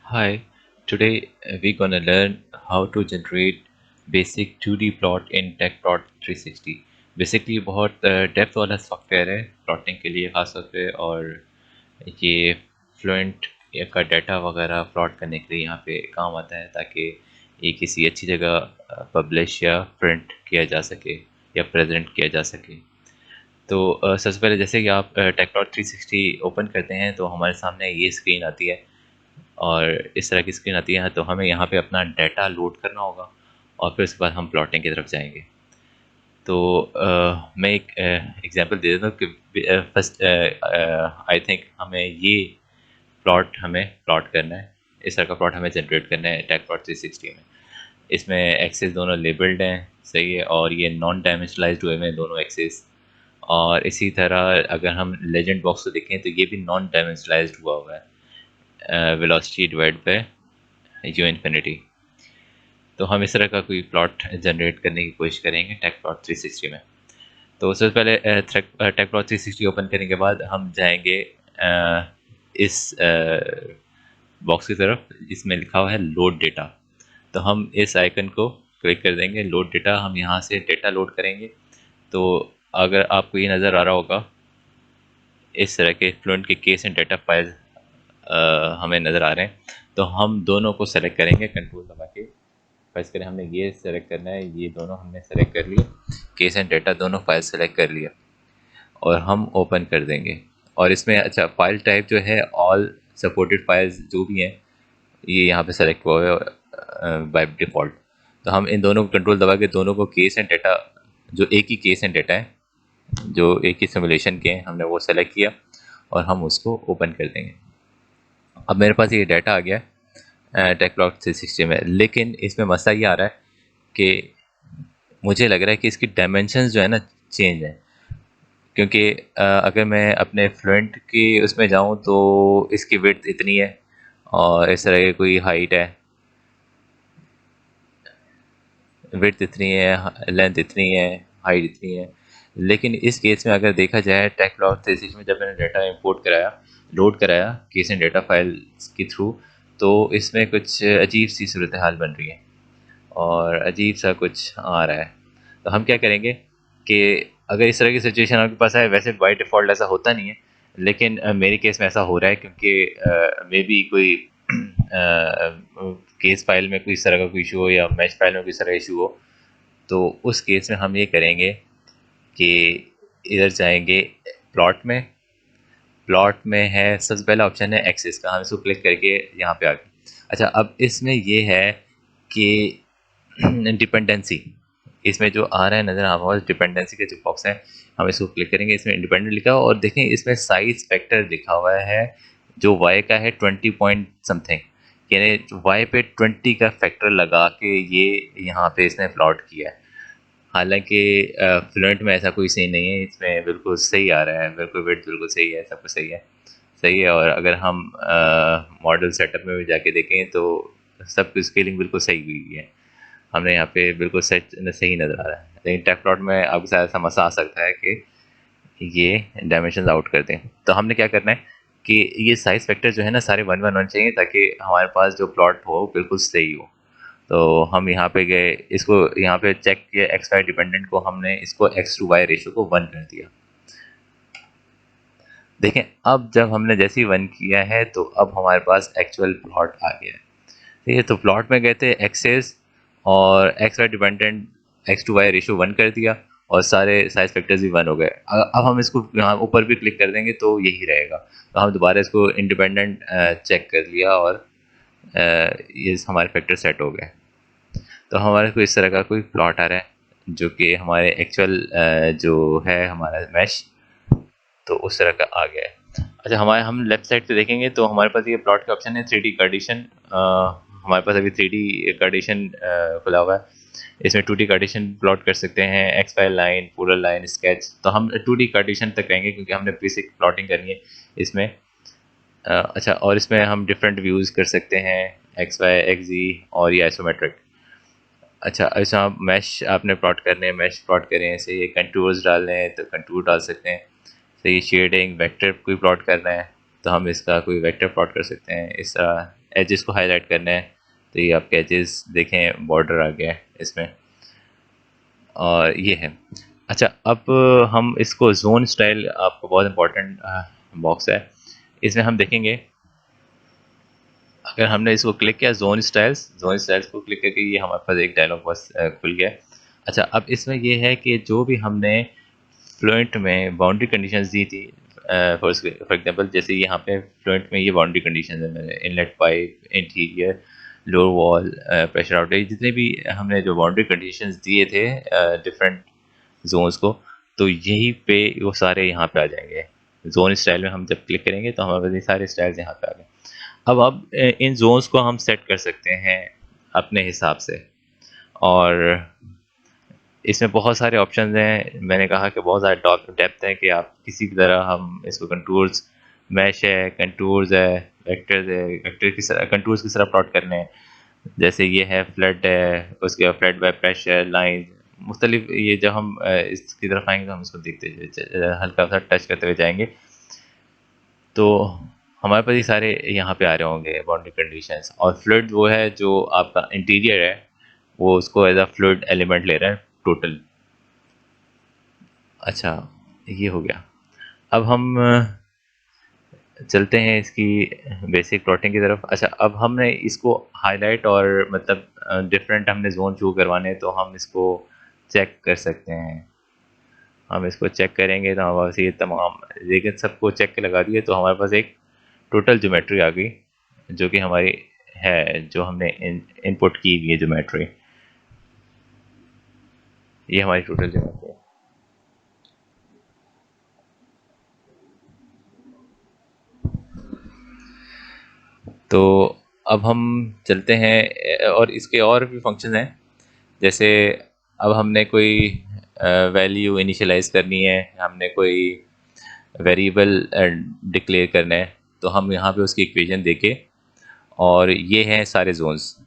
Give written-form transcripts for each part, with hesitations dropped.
Hi, today we're gonna learn how to generate basic 2D plot in TechPlot 360. Basically बहुत depth वाला software है plotting के लिए खास तौर पे और ये फ्लुएंट का डाटा वगैरह प्लॉट करने के लिए यहाँ पे काम आता है ताकि ये किसी अच्छी जगह पब्लिश या प्रिंट किया जा सके या प्रेजेंट किया जा सके। तो सबसे पहले जैसे कि आप टेकप्लॉट 360 ओपन करते हैं तो हमारे सामने ये स्क्रीन आती है और इस तरह की स्क्रीन आती है तो हमें यहाँ पे अपना डाटा लोड करना होगा और फिर उसके बाद हम प्लॉटिंग की तरफ जाएंगे। तो मैं एक एग्जांपल दे देता हूँ कि फर्स्ट आई थिंक हमें ये प्लॉट हमें प्लॉट करना है, इस तरह का प्लॉट हमें जनरेट करना है टेक प्लॉट 360 में। इसमें एक्सेस दोनों लेबल्ड हैं, सही है, और ये नॉन डायमेंशनलाइज्ड हुए हैं दोनों एक्सेस। और इसी तरह अगर हम लेजेंड बॉक्स को देखें तो ये भी नॉन डायमेंशनलाइज्ड हुआ हुआ है velocity divide by you infinity. तो हम इस तरह का कोई प्लॉट जनरेट करने की कोशिश करेंगे टेक प्लॉट 360 में। तो सबसे पहले टेक प्लॉट 360 ओपन करने के बाद हम जाएंगे इस बॉक्स की तरफ जिसमें लिखा हुआ है लोड डेटा। तो हम इस आइकन को क्लिक कर देंगे, लोड डेटा। हम यहाँ से डेटा लोड करेंगे। तो अगर आपको ये नज़र आ रहा होगा इस तरह के फ्लुएंट के केस एंड डेटा फाइल हमें नज़र आ रहे हैं। तो हम दोनों को सेलेक्ट करेंगे कंट्रोल दबा के। फर्स्ट करें हमने ये सेलेक्ट करना है, ये दोनों हमने सेलेक्ट कर लिए, केस एंड डेटा दोनों फाइल सेलेक्ट कर लिया और हम ओपन कर देंगे। और इसमें अच्छा फाइल टाइप जो है ऑल सपोर्टेड फाइल्स जो भी हैं ये यहाँ पे सेलेक्ट हुआ है बाय डिफ़ॉल्ट। तो हम इन दोनों को कंट्रोल दबा के दोनों को केस एंड डेटा, जो एक ही केस एंड डेटा है, जो एक ही सिमुलेशन के हैं, हमने वो सेलेक्ट किया और हम उसको ओपन कर देंगे। अब मेरे पास ये डाटा आ गया है टेकप्लॉट 360 में, लेकिन इसमें मसला ये आ रहा है कि मुझे लग रहा है कि इसकी डायमेंशंस जो है ना चेंज है। क्योंकि अगर मैं अपने फ्लुएंट की उसमें जाऊं तो इसकी विड्थ इतनी है और इस तरह की कोई हाइट है, विड्थ इतनी है, लेंथ इतनी है, हाइट इतनी है। लेकिन इस केस में अगर देखा जाए टेकप्लॉट 360 में जब मैंने डाटा इंपोर्ट कराया, लोड कराया केस एंड डेटा फाइल के थ्रू, तो इसमें कुछ अजीब सी सूरत हाल बन रही है और अजीब सा कुछ आ रहा है। तो हम क्या करेंगे कि अगर इस तरह की सिचुएशन आपके पास है, वैसे बाय डिफ़ॉल्ट ऐसा होता नहीं है, लेकिन मेरे केस में ऐसा हो रहा है क्योंकि मे बी कोई केस फाइल में कोई इस तरह का कोई इशू हो या मैच फाइल में कोई इस तरह का इशू हो। तो उस केस में हम ये करेंगे कि इधर जाएंगे प्लॉट में। प्लॉट में है सबसे पहला ऑप्शन है एक्सेस का, हम इसको क्लिक करके यहाँ पे आ गए। अच्छा, अब इसमें ये है कि डिपेंडेंसी, इसमें जो आ रहा है नज़र हमारे डिपेंडेंसी का जो बॉक्स है, हम इसको क्लिक करेंगे। इसमें इंडिपेंडेंट लिखा हुआ और देखें इसमें साइज फैक्टर लिखा हुआ है जो वाई का है 20 पॉइंट समथिंग, यानी वाई पे 20 का फैक्टर लगा के ये यहाँ पे इसने प्लॉट किया है। हालांकि फ्लुएंट में ऐसा कोई सही नहीं है, इसमें बिल्कुल सही आ रहा है, बिल्कुल वेट बिल्कुल सही है, सब कुछ सही है, सही है। और अगर हम मॉडल सेटअप में भी जाके देखें तो सब कुछ स्केलिंग बिल्कुल सही हुई है, हमने यहाँ पे बिल्कुल सही नज़र आ रहा है। लेकिन टेक प्लॉट में आपके साथ ऐसा मसला आ सकता है कि ये डायमेंशन आउट कर दें। तो हमने क्या करना है कि ये साइज फैक्टर जो है ना सारे 1 1 होने चाहिए ताकि हमारे पास जो प्लॉट हो बिल्कुल सही हो। तो हम यहाँ पे गए, इसको यहाँ पे चेक किया एक्स वाई डिपेंडेंट को, हमने इसको एक्स टू वाई रेशो को 1 कर दिया। देखें अब जब हमने जैसे ही 1 किया है तो अब हमारे पास एक्चुअल प्लॉट आ गया है। ठीक है, तो प्लॉट में गए थे एक्सेस और x y dependent x to y ratio 1 कर दिया और सारे साइज फैक्टर्स भी 1 हो गए। अब हम इसको यहाँ ऊपर भी क्लिक कर देंगे तो यही रहेगा। तो हम दोबारा इसको इंडिपेंडेंट चेक कर लिया और ये हमारे फैक्टर सेट हो गए। तो हमारे को इस तरह का कोई प्लॉट आ रहा है जो कि हमारे एक्चुअल जो है हमारा मैश, तो उस तरह का आ गया है। अच्छा, हम लेफ्ट साइड पे देखेंगे तो हमारे पास ये प्लॉट का ऑप्शन है 3D कार्डिशन। हमारे पास अभी 3D कार्डिशन खुला हुआ है। इसमें 2D कार्डिशन प्लॉट कर सकते हैं, x y line, polar line, sketch. तो हम 2D कार्डिशन तक रहेंगे क्योंकि हमने बेसिक प्लॉटिंग करनी है इसमें। अच्छा, और इसमें हम डिफरेंट व्यूज़ कर सकते हैं, एक्स वाई, एक्स जी और ये आइसोमेट्रिक। अच्छा, ऐसा आप मैश आपने प्लॉट करने हैं, मैश प्लॉट करें, ऐसे ये कंटूर्स डालने हैं तो कंटूर डाल सकते हैं। तो ये शेडिंग वेक्टर कोई प्लॉट करना है तो हम इसका कोई वेक्टर प्लॉट कर सकते हैं इस तरह। एजेस को हाईलाइट करना है तो ये आपके एजेस देखें, बॉर्डर आ गया है इसमें, और ये है। अच्छा, अब हम इसको जोन स्टाइल, आपको बहुत इंपॉर्टेंट बॉक्स है, इसमें हम देखेंगे अगर हमने इसको क्लिक किया जोन स्टाइल्स को क्लिक करके ये हमारे पास एक डायलॉग बॉक्स खुल गया। अच्छा, अब इसमें ये है कि जो भी हमने फ्लुएंट में बाउंड्री कंडीशंस दी थी, फॉर एग्जांपल जैसे यहाँ पे फ्लुएंट में ये बाउंड्री कंडीशंस है, मैंने inlet pipe, interior, lower wall, pressure outlet, जितने भी हमने जो बाउंड्री कंडीशंस दिए थे डिफरेंट जोन्स को, तो यही पे वो सारे यहाँ पे आ जाएंगे। जोन स्टाइल में हम जब क्लिक करेंगे तो हमारे पास ये सारे स्टाइल्स यहाँ पे आ गए। अब इन जोन्स को हम सेट कर सकते हैं अपने हिसाब से, और इसमें बहुत सारे ऑप्शंस हैं। मैंने कहा कि बहुत ज़्यादा डेप्थ है कि आप किसी की तरह हम इसको कंटूर्स, मैश है, कंटूर्स है, वेक्टर्स है, वेक्टर की तरह कंटूर्स की तरह प्लॉट करने हैं। जैसे ये है फ्लड है, उसके बाद फ्लड बाय प्रेशर लाइन मुख्तलिफ, ये जब हम इसकी तरफ आएंगे तो हम इसको देखते हल्का सा टच करते हुए जाएंगे, तो हमारे पास ये सारे यहाँ पे आ रहे होंगे बाउंड्री कंडीशंस। और फ्लूइड वो है जो आपका इंटीरियर है, वो उसको एज अ फ्लूइड एलिमेंट ले रहा है टोटल। अच्छा, ये हो गया। अब हम चलते हैं इसकी बेसिक प्लॉटिंग की तरफ। अच्छा, अब हमने इसको हाईलाइट और मतलब डिफरेंट हमने जोन चूज करवाने हैं, तो हम इसको चेक कर सकते हैं। हम इसको चेक करेंगे तो हमारे पास ये तमाम, लेकिन सबको चेक के लगा दिए तो हमारे पास एक टोटल ज्योमेट्री आ गई, जो कि हमारी है, जो हमने इनपुट की हुई है ज्योमेट्री, ये हमारी टोटल ज्योमेट्री है। तो अब हम चलते हैं, और इसके और भी फंक्शन हैं। जैसे अब हमने कोई वैल्यू इनिशियलाइज करनी है, हमने कोई वेरिएबल डिक्लेयर करना है, तो हम यहाँ पे उसकी इक्वेशन देके, और ये हैं सारे जोन्स,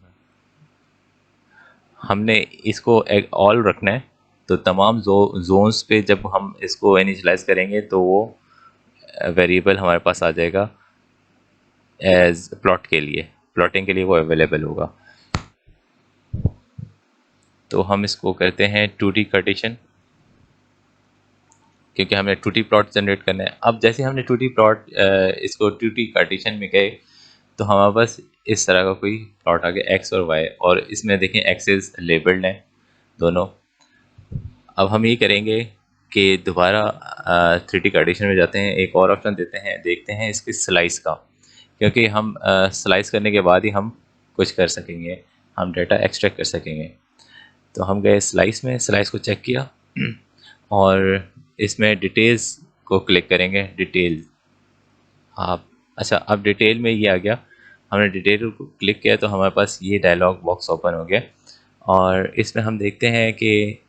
हमने इसको एक ऑल रखना है। तो तमाम जोन्स पे जब हम इसको इनिशियलाइज करेंगे तो वो वेरिएबल हमारे पास आ जाएगा एज प्लॉटिंग के लिए वो अवेलेबल होगा। तो हम इसको करते हैं 2D कार्टेशियन, क्योंकि हमें 2D प्लॉट जनरेट करना है। अब जैसे हमने 2D प्लॉट इसको 2D कार्टेशियन में गए तो हमारे पास इस तरह का कोई प्लॉट आ गया एक्स और वाई, और इसमें देखें एक्सेस लेबल्ड हैं दोनों। अब हम ये करेंगे कि दोबारा 3D कार्टेशियन में जाते हैं, एक और ऑप्शन देते हैं, देखते हैं इसकी स्लाइस का, क्योंकि हम स्लाइस करने के बाद ही हम कुछ कर सकेंगे, हम डाटा एक्सट्रैक्ट कर सकेंगे। तो हम गए स्लाइस में, स्लाइस को चेक किया और इसमें डिटेल्स को क्लिक करेंगे, डिटेल आप। अच्छा, अब डिटेल में ये आ गया, हमने डिटेल को क्लिक किया तो हमारे पास ये डायलॉग बॉक्स ओपन हो गया, और इसमें हम देखते हैं कि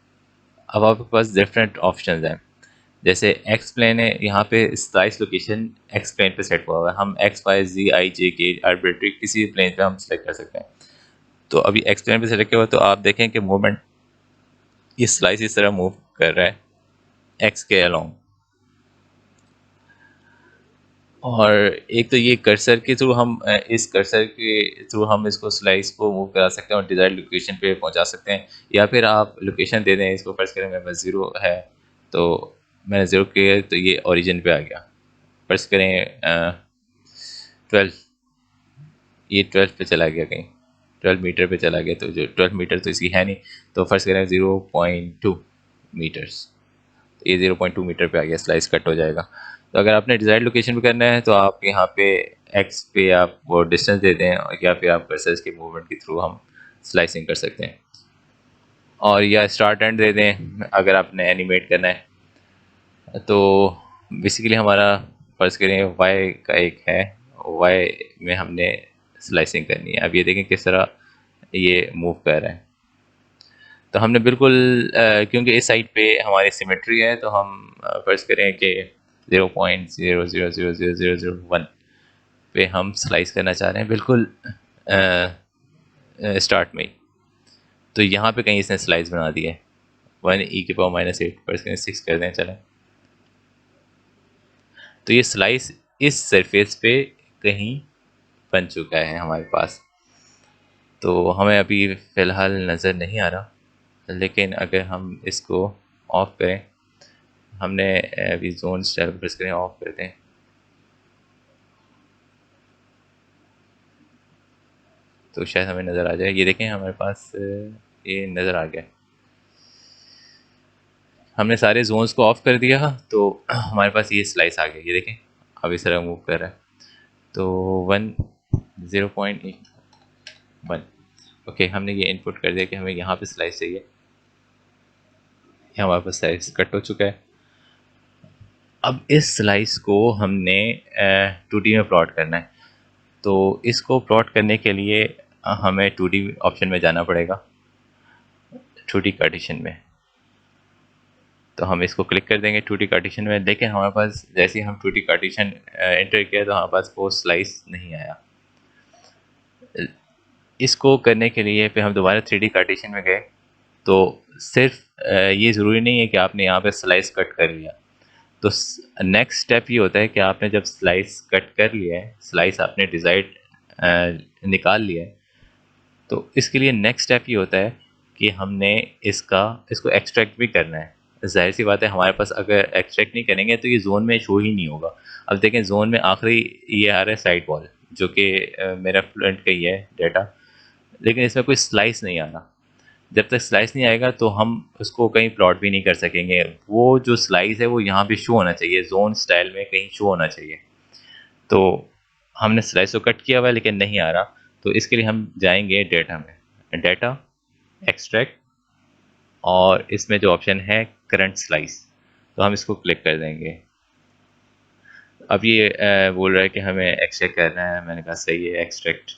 अब आपके पास डिफरेंट ऑप्शंस हैं। जैसे एक्स प्लेन है, यहाँ पे स्लाइस लोकेशन एक्स प्लेन पे सेट हुआ हुआ है, हम एक्स वाई जी आई जे के आर्बिट्री किसी भी प्लेन पे हम सेलेक्ट कर सकते हैं। तो अभी एक्स प्लेन पे सेलेक्ट किया हुआ, तो आप देखें कि मूवमेंट, ये स्लाइस इस तरह मूव कर रहा है एक्स के अलोंग। और एक तो ये कर्सर के थ्रू हम इस कर्सर के थ्रू हम इसको स्लाइस को मूव करा सकते हैं और डिज़ायर्ड लोकेशन पे पहुंचा सकते हैं, या फिर आप लोकेशन दे दें इसको। फर्स्ट करें मेरे पास 0 है, तो मैंने 0 किया तो ये ओरिजिन पे आ गया। फर्स्ट करें 12, ये 12 पे चला गया, कहीं 12 मीटर पे चला गया, तो जो 12 मीटर तो इसकी है नहीं, तो फर्स्ट करें 0.2 मीटर्स, तो ये 0.2 मीटर पे आ गया, स्लाइस कट हो जाएगा। तो अगर आपने डिज़ायर्ड लोकेशन पे करना है तो आप यहाँ पे एक्स पे आप वो डिस्टेंस दे दें, या फिर आप कर्सर के मूवमेंट के थ्रू हम स्लाइसिंग कर सकते हैं, और या स्टार्ट एंड दे दें अगर आपने एनिमेट करना है। तो बेसिकली हमारा फर्ज करें वाई का एक है, वाई में हमने स्लाइसिंग करनी है। अब ये देखें किस तरह ये मूव कर रहा है। तो हमने बिल्कुल क्योंकि इस साइड पे हमारी सिमेट्री है, तो हम फर्ज करें कि 0.00000001 पे हम स्लाइस करना चाह रहे हैं, बिल्कुल स्टार्ट में ही। तो यहाँ पे कहीं इसने स्लाइस बना दी है, 1e⁻⁸ फर्ज करें 6 कर दें, चलें। तो ये स्लाइस इस सरफेस पे कहीं बन चुका है हमारे पास। तो हमें अभी फ़िलहाल नज़र नहीं आ रहा, लेकिन अगर हम इसको ऑफ़ करें, हमने अभी ज़ोन स्टाइल प्रेस करें, ऑफ़ करते हैं, तो शायद हमें नज़र आ जाए। ये देखें हमारे पास ये नज़र आ गया। हमने सारे जोन्स को ऑफ कर दिया तो हमारे पास ये स्लाइस आ गया। ये देखें अब इस तरह मूव कर रहा है। तो 0.1 ओके, हमने ये इनपुट कर दिया कि हमें यहाँ पे स्लाइस चाहिए। ये हमारे पास स्लाइस कट हो चुका है। अब इस स्लाइस को हमने 2D में प्लॉट करना है। तो इसको प्लॉट करने के लिए हमें 2D ऑप्शन में जाना पड़ेगा, 2D कार्टिशन में। तो हम इसको क्लिक कर देंगे 2D कार्टिशन में। देखें हमारे पास जैसे ही हम 2D कार्टिशन एंटर किया तो हमारे पास वो स्लाइस नहीं आया। इसको करने के लिए फिर हम दोबारा 3D कार्टिशन में गए। तो सिर्फ ये ज़रूरी नहीं है कि आपने यहाँ पे स्लाइस कट कर लिया। तो नेक्स्ट स्टेप ये होता है कि आपने जब स्लाइस कट कर लिया है, स्लाइस आपने डिज़ाइड निकाल लिया है, तो इसके लिए नेक्स्ट स्टेप ये होता है कि हमने इसको एक्सट्रैक्ट भी करना है। ज़ाहिर सी बात है हमारे पास अगर एक्सट्रैक्ट नहीं करेंगे तो ये जोन में शो ही नहीं होगा। अब देखें जोन में आखिरी ये आ रहा है साइड वॉल, जो कि मेरा फ्रंट का ही है डाटा, लेकिन इसमें कोई स्लाइस नहीं आ रहा। जब तक स्लाइस नहीं आएगा तो हम उसको कहीं प्लॉट भी नहीं कर सकेंगे। वो जो स्लाइस है वो यहाँ पे शो होना चाहिए, जोन स्टाइल में कहीं शो होना चाहिए। तो हमने स्लाइस को कट किया हुआ है लेकिन नहीं आ रहा, तो इसके लिए हम जाएंगे डाटा में, डाटा, एक्सट्रैक्ट, और इसमें जो ऑप्शन है करंट स्लाइस, तो हम इसको क्लिक कर देंगे। अब ये बोल रहा है कि हमें एक्सट्रैक्ट करना है। मैंने कहा सही है, एक्सट्रैक्ट।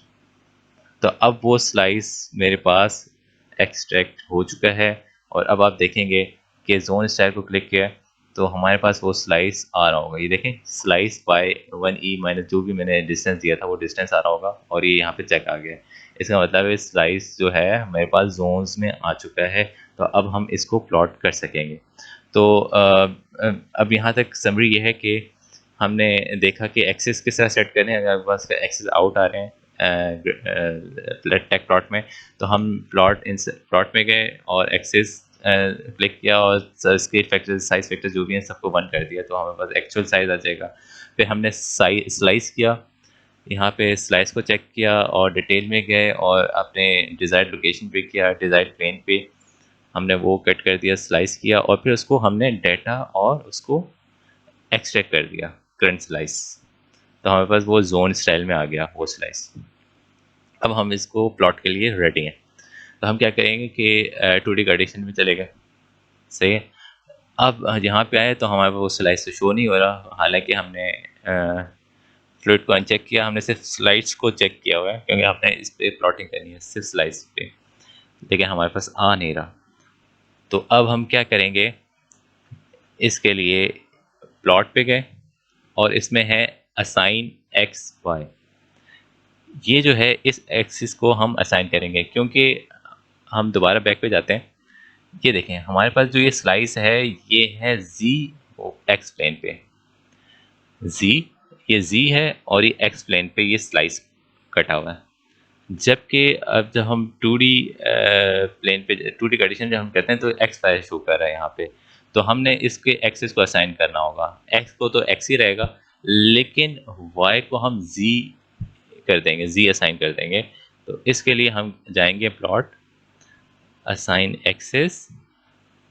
तो अब वो स्लाइस मेरे पास एक्सट्रैक्ट हो चुका है। और अब आप देखेंगे कि जोन स्टाइल को क्लिक किया तो हमारे पास वो स्लाइस आ रहा होगा। ये देखें स्लाइस बाय 1e माइनस जो भी मैंने डिस्टेंस दिया था वो डिस्टेंस आ रहा होगा, और ये यहाँ पे चेक आ गया है। इसका मतलब है स्लाइस जो है मेरे पास जोन्स में आ चुका है। तो अब हम इसको प्लॉट कर सकेंगे। तो अब यहाँ तक समरी ये है कि हमने देखा कि एक्सेस किस तरह सेट करें। अगर आपके पास एक्सेस आउट आ रहे हैं टेक प्लॉट में, तो हम प्लॉट में गए और एक्सेस क्लिक किया और स्केल फैक्टर, साइज फैक्टर जो भी हैं सबको 1 कर दिया, तो हमारे पास एक्चुअल साइज आ जाएगा। फिर हमने स्लाइस किया, यहाँ पे स्लाइस को चेक किया और डिटेल में गए और अपने डिज़ायर्ड लोकेशन पे किया, डिज़ायर्ड प्लेन पे हमने वो कट कर दिया, स्लाइस किया, और फिर उसको हमने डाटा और उसको एक्सट्रैक्ट कर दिया करंट स्लाइस। तो हमारे पास वो जोन स्टाइल में आ गया वो स्लाइस। अब हम इसको प्लॉट के लिए रेडी हैं। तो हम क्या करेंगे कि 2D कार्टेशियन में चले गए। सही है। अब यहाँ पे आए तो हमारे पास वो स्लाइस तो शो नहीं हो रहा, हालांकि हमने फ्लूइड को अनचेक किया। हमने सिर्फ स्लाइड्स को चेक किया हुआ है क्योंकि हमने इस पर प्लॉटिंग करनी है सिर्फ स्लाइड्स पे, लेकिन हमारे पास आ नहीं रहा। तो अब हम क्या करेंगे, इसके लिए प्लॉट पे गए और इसमें है असाइन एक्स वाई। ये जो है इस एक्सिस को हम असाइन करेंगे, क्योंकि हम दोबारा बैक पे जाते हैं। ये देखें हमारे पास जो ये स्लाइस है ये है जी एक्स प्लेन पे, जी, ये जी है और ये एक्स प्लेन पे ये स्लाइस कटा हुआ है। जबकि अब जब हम 2D प्लेन पे 2D कंडीशन जब हम करते हैं तो एक्स वाई शो कर रहा है यहाँ पे। तो हमने इसके एक्सिस को असाइन करना होगा। एक्स को तो एक्स ही रहेगा, लेकिन वाई को हम जी कर देंगे, जी असाइन कर देंगे। तो इसके लिए हम जाएंगे प्लॉट, असाइन एक्सेस।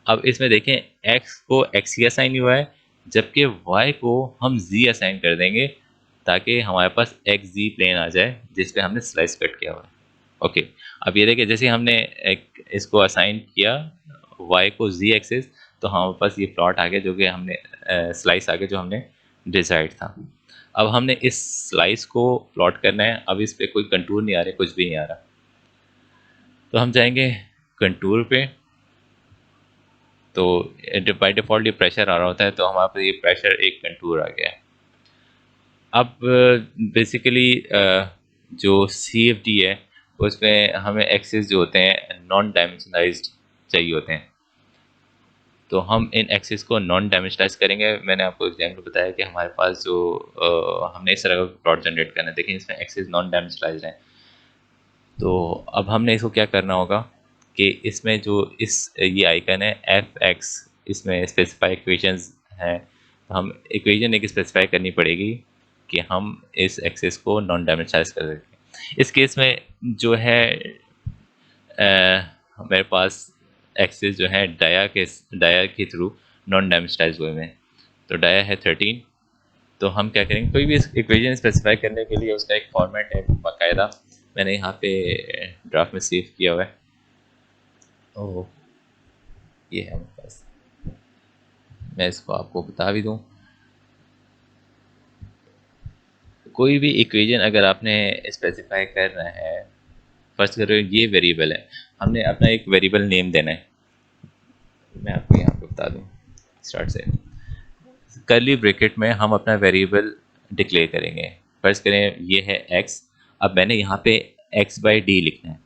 अब इसमें देखें एक्स को एक्स ही असाइन हुआ है, जबकि वाई को हम जी असाइन कर देंगे ताकि हमारे पास एक्स जी प्लेन आ जाए जिस पे हमने स्लाइस कट किया हुआ है। ओके, अब ये देखिए जैसे हमने एक इसको असाइन किया वाई को जी एक्सेस, तो हमारे पास ये प्लॉट आ गया जो कि हमने स्लाइस आ गया जो हमने डिसाइड था। अब हमने इस स्लाइस को प्लॉट करना है। अब इस पे कोई कंटूर नहीं आ रहे, कुछ भी नहीं आ रहा, तो हम जाएंगे कंटूर पे। तो बाय डिफ़ॉल्ट ये प्रेशर आ रहा होता है, तो हमारे पास ये प्रेशर एक कंटूर आ गया है। अब बेसिकली जो सी एफ डी है उसमें हमें एक्सेस जो होते हैं नॉन डायमेंशनलाइज्ड चाहिए होते हैं। तो हम इन एक्सिस को नॉन डायमेंशनलाइज करेंगे। मैंने आपको एग्जाम्पल बताया कि हमारे पास जो हमने इस तरह का प्लॉट जनरेट करना है, देखिए इसमें एक्सिस नॉन डायमेंशनलाइज है। तो अब हमने इसको क्या करना होगा कि इसमें जो इस ये आइकन है एफ एक्स, इसमें स्पेसिफाई इक्वेशंस हैं, तो हम इक्वेशन एक स्पेसिफाई करनी पड़ेगी कि हम इस एक्सिस को नॉन डायमेंशनलाइज कर सकें। इस केस में जो है मेरे पास एक्सिस जो है डाया के थ्रू नॉन डायमेंशनलाइज हुए हैं। तो डाया है 13। तो हम क्या करेंगे, कोई भी इक्वेशन स्पेसिफाई करने के लिए उसका एक फॉर्मेट है बाकायदा, मैंने यहाँ पे ड्राफ्ट में सेव किया हुआ है। ओह, ये है हमारे पास, मैं इसको आपको बता भी दूँ। कोई भी इक्वेशन अगर आपने स्पेसिफाई करना है, फर्स्ट करो ये वेरिएबल है, हमने अपना एक वेरिएबल नेम देना है। मैं आपको यहाँ पे बता दूँ, स्टार्ट से कर्ली ब्रैकेट में हम अपना वेरिएबल डिक्लेयर करेंगे। फर्ज करें ये है x, अब मैंने यहाँ पे x बाई डी लिखना है।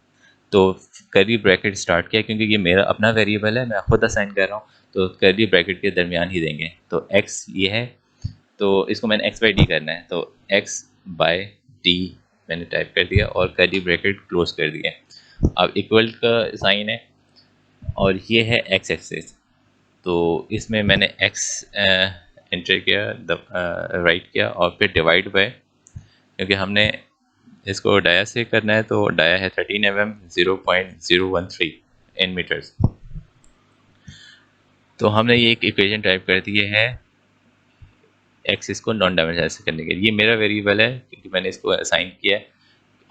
तो कर्ली ब्रैकेट स्टार्ट किया, क्योंकि ये मेरा अपना वेरिएबल है, मैं खुद असाइन कर रहा हूँ, तो कर्ली ब्रैकेट के दरमियान ही देंगे। तो x ये है, तो इसको मैंने x बाई डी करना है, तो x बाई डी मैंने टाइप कर दिया और कर्ली ब्रैकेट क्लोज कर दिया। अब इक्वल का साइन है और ये है x एक्सिस, तो इसमें मैंने x एंटर किया, राइट किया और फिर डिवाइड बाय, क्योंकि हमने इसको डाया से करना है, तो डाया है 13 mm 0.013 इन मीटर्स। तो हमने ये एक इक्वेशन टाइप कर दी है एक्सिस को नॉन डायमेंशनलाइज करने के लिए। ये मेरा वेरिएबल है क्योंकि मैंने इसको असाइन किया है,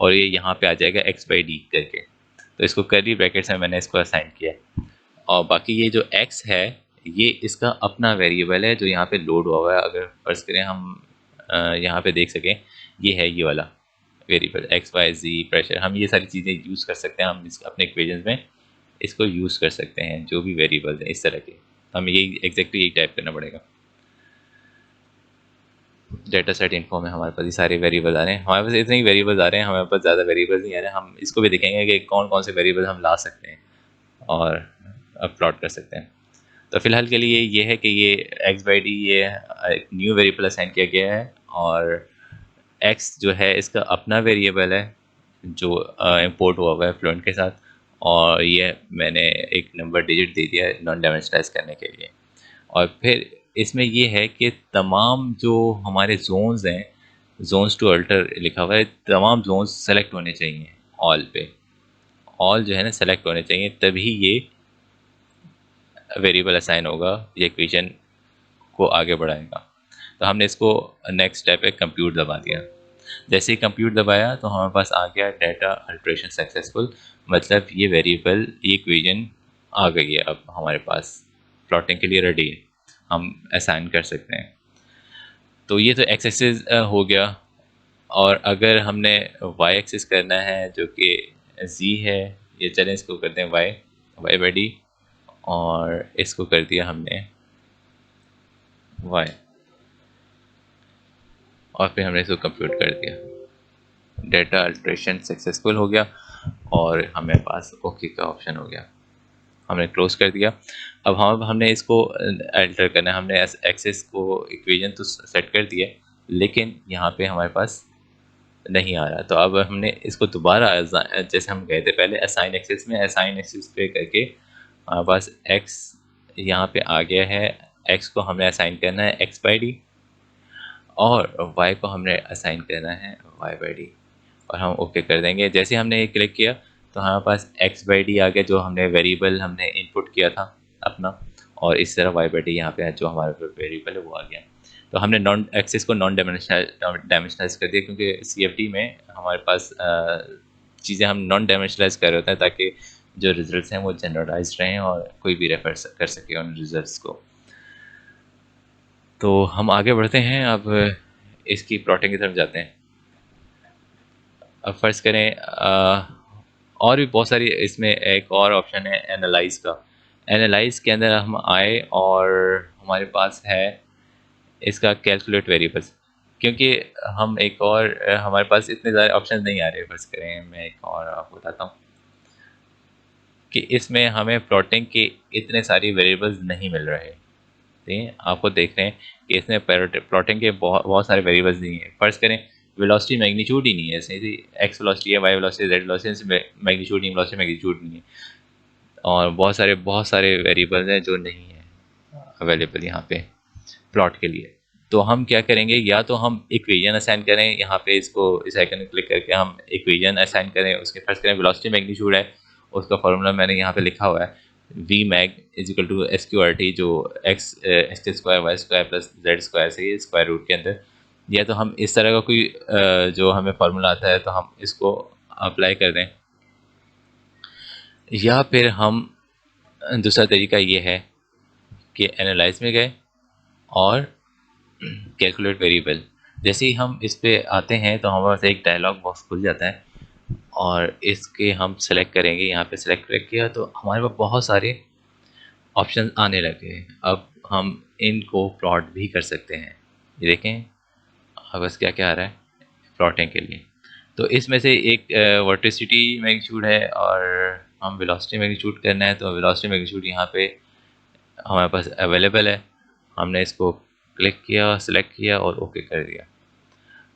और ये यहाँ पे आ जाएगा x बाई डी करके, तो इसको कर्ली ब्रैकेट्स में मैंने इसको असाइन किया है। और बाकी ये जो x है ये इसका अपना वेरिएबल है जो यहाँ पे लोड हुआ हुआ है। अगर फर्ज करें हम यहाँ पे देख सकें, ये है ये वाला variable x y z pressure, हम ये सारी चीज़ें यूज़ कर सकते हैं, हम अपने इक्वेशन में इसको यूज़ कर सकते हैं, जो भी वेरिएबल है इस तरह के। हमें यही एग्जैक्टली यही टाइप करना पड़ेगा। डेटा सेट इन्फो में हमारे पास ये सारे वेरिएबल आ रहे हैं, हमारे पास इतने ही वेरिएबल्स आ रहे हैं, हमारे पास ज़्यादा वेरिएबल्स नहीं आ रहे हैं। हम इसको भी देखेंगे कि कौन कौन से वेरिएबल हम ला सकते हैं और प्लॉट कर सकते हैं। तो फिलहाल के लिए ये है कि ये एक्स बाई डी ये एक न्यू वेरिएबल असाइन किया गया है, और एक्स जो है इसका अपना वेरिएबल है जो इंपोर्ट हुआ हुआ है फ्लोरेंट के साथ, और ये मैंने एक नंबर डिजिट दे दिया है नॉन डायमेंशनलाइज करने के लिए। और फिर इसमें ये है कि तमाम जो हमारे जोन्स हैं, जोन्स टू अल्टर लिखा हुआ है, तमाम जोन्स सेलेक्ट होने चाहिए ऑल पे, ऑल जो है ना सेलेक्ट होने चाहिए, तभी ये वेरिएबल असाइन होगा, ये इक्वेशन को आगे बढ़ाएगा। तो हमने इसको नेक्स्ट स्टेप पे कंप्यूट दबा दिया। जैसे ही कंप्यूट दबाया तो हमारे पास आ गया डाटा अल्ट्रेशन सक्सेसफुल, मतलब ये वेरिएबल ये इक्वेशन आ गई है, अब हमारे पास प्लॉटिंग के लिए रेडी है, हम असाइन कर सकते हैं। तो ये तो एक्स एक्सिस हो गया, और अगर हमने वाई एक्सिस करना है जो कि जी है, ये चलें इसको करते हैं वाई, वाई बाई डी, और इसको कर दिया हमने वाई, और फिर हमने इसको कंप्यूट कर दिया, डेटा अल्ट्रेशन सक्सेसफुल हो गया और हमें पास ओके का ऑप्शन हो गया, हमने क्लोज कर दिया। अब हमने इसको अल्टर करना है, हमने एक्सेस को इक्वेशन तो सेट कर दिया, लेकिन यहाँ पे हमारे पास नहीं आ रहा। तो अब हमने इसको दोबारा जैसे हम गए थे पहले असाइन एक्सेस में, असाइन एक्सेस पे करके हमारे पास एक्स यहाँ पे आ गया है, एक्स को हमने असाइन करना है एक्स बाई डी, और वाई को हमने असाइन करना है वाई बाई डी, और हम ओके कर देंगे। जैसे हमने ये क्लिक किया तो हमारे पास एक्स बाई डी आ गया, जो हमने वेरिएबल हमने इनपुट किया था अपना, और इस तरह वाई बाई डी यहाँ पे जो हमारा वेरिएबल है वो आ गया। तो हमने नॉन एक्सिस को नॉन डायमेंशनलाइज कर दिया, क्योंकि CFD में हमारे पास चीज़ें हम नॉन डायमेंशनलाइज कर रहे होते हैं, ताकि जो रिजल्ट्स हैं वो जनरलाइज रहें और कोई भी रेफर कर सके उन रिजल्ट्स को। तो हम आगे बढ़ते हैं, अब इसकी प्लॉटिंग की तरफ जाते हैं। अब फर्ज करें और भी बहुत सारी, इसमें एक और ऑप्शन है एनालाइज का। एनालाइज के अंदर हम आए और हमारे पास है इसका कैलकुलेट वेरिएबल्स, क्योंकि हम एक और हमारे पास इतने ज़्यादा ऑप्शन नहीं आ रहे। फर्ज करें मैं एक और आपको बताता हूँ कि इसमें हमें प्लॉटिंग के इतने सारी वेरिएबल्स नहीं मिल रहे। ठीक है, आपको देख रहे हैं कि इसमें प्लॉटिंग के बहुत बहुत सारे वेरिएबल्स नहीं है। फर्ज करें वेलोसिटी मैग्नीट्यूड ही नहीं है, ऐसे एक्स वेलोसिटी है, y velocity, z velocity, magnitude नहीं, वेलोसिटी मैग्नीट्यूड नहीं है, और बहुत सारे वेरिएबल्स हैं जो नहीं है अवेलेबल यहाँ पे प्लॉट के लिए। तो हम क्या करेंगे, या तो हम इक्वेशन असाइन करें, यहाँ पे इसको इस आइकन में क्लिक करके हम इक्वेशन असाइन करें। उसके फर्स्ट करें वेलोसिटी मैग्नीट्यूड है, उसका फॉर्मूला मैंने यहाँ पे लिखा हुआ है, v mag is equal to s q r t, जो x square y square plus z square से स्क्वायर रूट के अंदर। या तो हम इस तरह का कोई जो हमें फार्मूला आता है तो हम इसको अप्लाई कर दें, या फिर हम दूसरा तरीका ये है कि एनालाइज में गए और कैलकुलेट वेरिएबल। जैसे ही हम इस पे आते हैं तो हमारे पास एक डायलॉग बॉक्स खुल जाता है, और इसके हम सेलेक्ट करेंगे। यहाँ पे सेलेक्ट किया तो हमारे पास बहुत सारे ऑप्शन आने लगे हैं। अब हम इनको प्लॉट भी कर सकते हैं। ये देखें अब बस क्या क्या आ रहा है प्लॉटिंग के लिए। तो इसमें से एक वर्टिसिटी मैग्नीट्यूड है, और हम वेलोसिटी मैग्नीट्यूड करना है तो वेलोसिटी मैग्नीट्यूड यहाँ पे हमारे पास अवेलेबल है। हमने इसको क्लिक किया, सेलेक्ट किया और ओके कर दिया,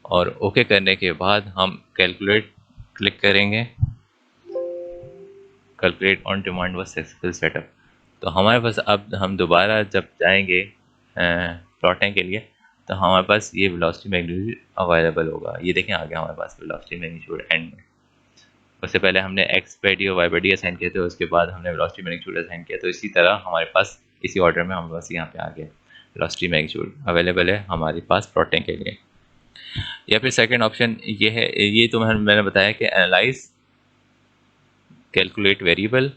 और ओके करने के बाद हम कैलकुलेट क्लिक करेंगे। कैलकुलेट ऑन डिमांड व सक्सेसफुल सेटअप। तो हमारे पास अब हम दोबारा जब जाएंगे प्लॉटिंग के लिए तो हमारे पास ये वेलोसिटी मैग्नीट्यूड अवेलेबल होगा। ये देखें आ गया हमारे पास वेलोसिटी मैग्नीट्यूड एंड में। उससे पहले हमने एक्स बाई डी और वाई बाई डी असाइन किए थे, उसके बाद हमने वेलोसिटी मैग्नीट्यूड असाइन किया। तो इसी तरह हमारे पास इसी ऑर्डर में हमारे पास यहाँ पे आ गया वेलोसिटी मैग्नीट्यूड अवेलेबल है हमारे पास प्लॉटिंग के लिए। या फिर सेकंड ऑप्शन ये है, ये तो मैंने बताया कि एनालाइज कैलकुलेट वेरिएबल,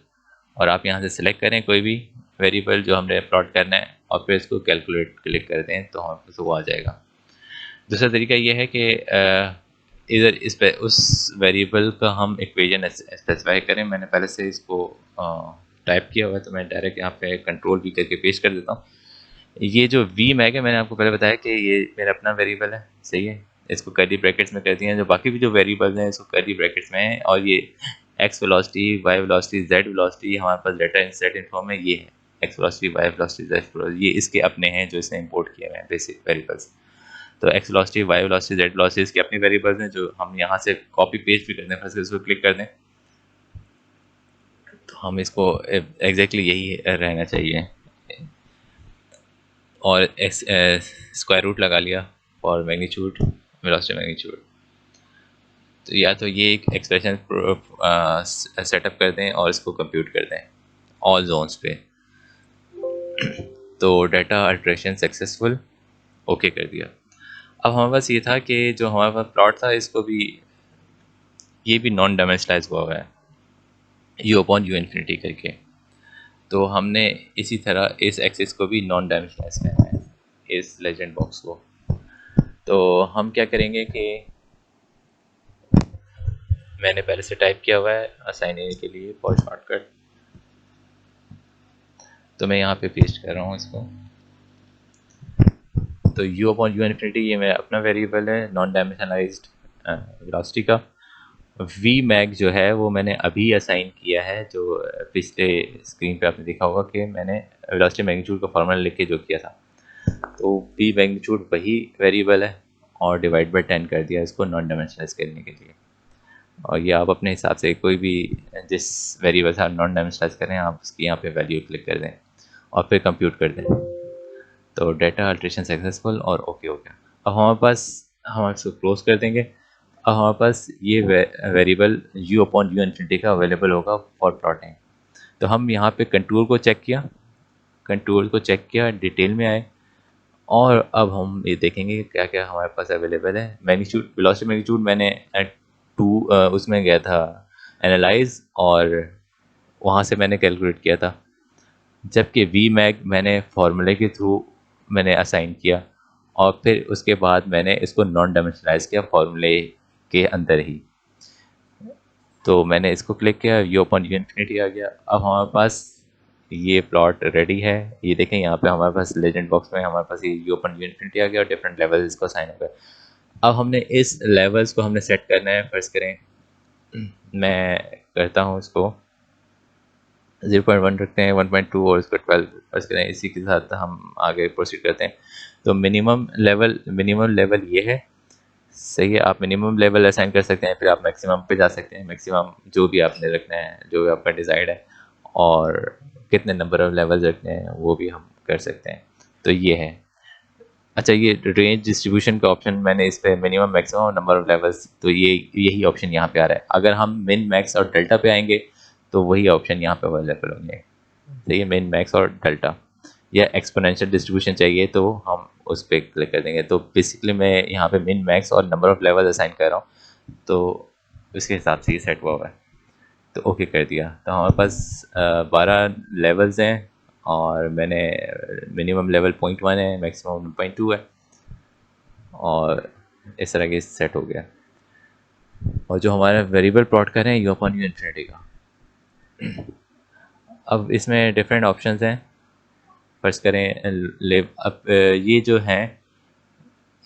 और आप यहाँ से सिलेक्ट करें कोई भी वेरिएबल जो हमने प्लॉट करना है और फिर इसको कैलकुलेट क्लिक कर दें तो हमारे पास वो आ जाएगा। दूसरा तरीका ये है कि इधर इस पे उस वेरिएबल का हम इक्वेशन स्पेसिफाई करें। मैंने पहले से इसको टाइप किया हुआ है तो मैं डायरेक्ट यहाँ पे कंट्रोल वी करके पेस्ट कर देता हूँ। ये जो वी मैग है मैंने आपको पहले बताया कि ये मेरा अपना वेरिएबल है, सही है। इसको कर्ली ब्रैकेट्स में कर दिया है, जो बाकी भी जो वेरिएबल्स हैं इसको कर्ली ब्रैकेट्स में है। और ये x velocity, y velocity, z velocity हमारे पास डाटा इंसर्ट इन फॉर्म में ये है। X velocity, y velocity, z velocity, ये इसके अपने हैं जो इसने इंपोर्ट किए हुए हैं बेसिक वेरिएबल्स। तो x velocity, y velocity, z velocity इसके अपनी वेरिएबल्स हैं जो हम यहाँ से कॉपी पेस्ट भी करते हैं। फर्स्ट इसको क्लिक कर दें तो हम इसको एग्जैक्टली यही रहना चाहिए, और स्क्वायर रूट लगा लिया फॉर मैग्नीट्यूड, वेलोसिटी मैग्नीट्यूड। तो या तो ये एक एक्सप्रेशन सेटअप कर दें और इसको कंप्यूट कर दें ऑल जोन्स पे। तो डाटा अल्ट्रेशन सक्सेसफुल, ओके कर दिया। अब हमारे पास ये था कि जो हमारे पास प्लॉट था इसको भी, ये भी नॉन डायमेंशनलाइज हुआ है यू अपॉन यू इन्फिनिटी करके। तो हमने इसी तरह इस एक्सिस को भी नॉन डायमेंशनलाइज करना है, इस लेजेंड बॉक्स को। तो हम क्या करेंगे कि मैंने पहले से टाइप किया हुआ है असाइन के लिए फॉर शॉर्टकट, तो मैं यहाँ पे पेस्ट कर रहा हूँ इसको। तो u अपॉन यू इन्फिनिटी ये मेरा अपना वेरिएबल है नॉन डायमेंशनलाइज्ड वेलोसिटी का। v मैग जो है वो मैंने अभी असाइन किया है, जो पिछले स्क्रीन पे आपने देखा होगा कि मैंने वेलोसिटी मैग्नीट्यूड का फॉर्मूला लिख के जो किया था। तो v मैग्नीट्यूड वही वेरिएबल है और डिवाइड बाय 10 कर दिया इसको नॉन डायमेंशनलाइज करने के लिए। और ये आप अपने हिसाब से कोई भी जिस वेरिएबल से नॉन डायमेंशनलाइज करें आप उसकी यहाँ पे वैल्यू क्लिक कर दें और फिर कंप्यूट कर दें। तो डाटा अल्ट्रेशन सक्सेसफुल और ओके हो गया। अब हमारे पास, हम इसको क्लोज कर देंगे। अब हमारे पास ये variable u upon you infinity का अवेलेबल होगा फॉर प्लॉटिंग। तो हम यहाँ पे कंट्रोल को चेक किया, डिटेल में आए, और अब हम ये देखेंगे कि क्या क्या हमारे पास अवेलेबल है। मैग्नीट्यूड, वेलोसिटी मैग्नीट्यूड मैंने उसमें गया था एनालाइज, और वहाँ से मैंने कैलकुलेट किया था। जबकि वी मैग मैंने फार्मूले के थ्रू मैंने असाइन किया, और फिर उसके बाद मैंने इसको नॉन डायमेंशनलाइज किया फार्मूले के अंदर ही। तो मैंने इसको क्लिक किया, यू अपॉन यू इन्फिनिटी आ गया। अब हमारे पास ये प्लॉट रेडी है। ये देखें यहाँ पे हमारे पास लेजेंड बॉक्स में हमारे पास ये यू अपॉन यू इन्फिनिटी आ गया और डिफरेंट लेवल इसको असाइन हो गए। अब हमने इस लेवल्स को हमने सेट करना है। फर्स्ट करें मैं करता हूँ इसको 0.1 रखते हैं, 1.2 और इसको 12 फर्ज करें, इसी के साथ हम आगे प्रोसीड करते हैं। तो मिनिमम लेवल ये है, सही है। आप मिनिमम लेवल असाइन कर सकते हैं, फिर आप मैक्सिमम पे जा सकते हैं। मैक्सिमम जो भी आपने रखना है, जो भी आपका डिज़ायर्ड है, और कितने नंबर ऑफ लेवल्स रखने हैं वो भी हम कर सकते हैं। तो ये है। अच्छा, ये रेंज डिस्ट्रीब्यूशन का ऑप्शन मैंने इस पे minimum maximum number of levels, तो यही ऑप्शन यहाँ पे आ रहा है। अगर हम मिन मैक्स और डेल्टा पे आएंगे तो वही ऑप्शन यहाँ पे अवेलेबल होंगे। देखिए, मिन मैक्स और डेल्टा, या एक्सपोनेंशियल डिस्ट्रीब्यूशन चाहिए तो हम उस पर क्लिक कर देंगे। तो बेसिकली मैं यहाँ पे मिन मैक्स और नंबर ऑफ लेवल असाइन कर रहा हूँ, तो उसके हिसाब से ये सेट हुआ है। तो ओके कर दिया। तो हमारे पास 12 लेवल्स हैं, और मैंने मिनिमम लेवल 0.1 है, मैक्सिमम 0.2 है, और इस तरह के सेट हो गया। और जो हमारा वेरिएबल प्लॉट कर रहे हैं, यू अपॉन यू इन्फिनिटी का। अब इसमें डिफरेंट ऑप्शंस हैं। फर्स्ट करें अब ये जो है,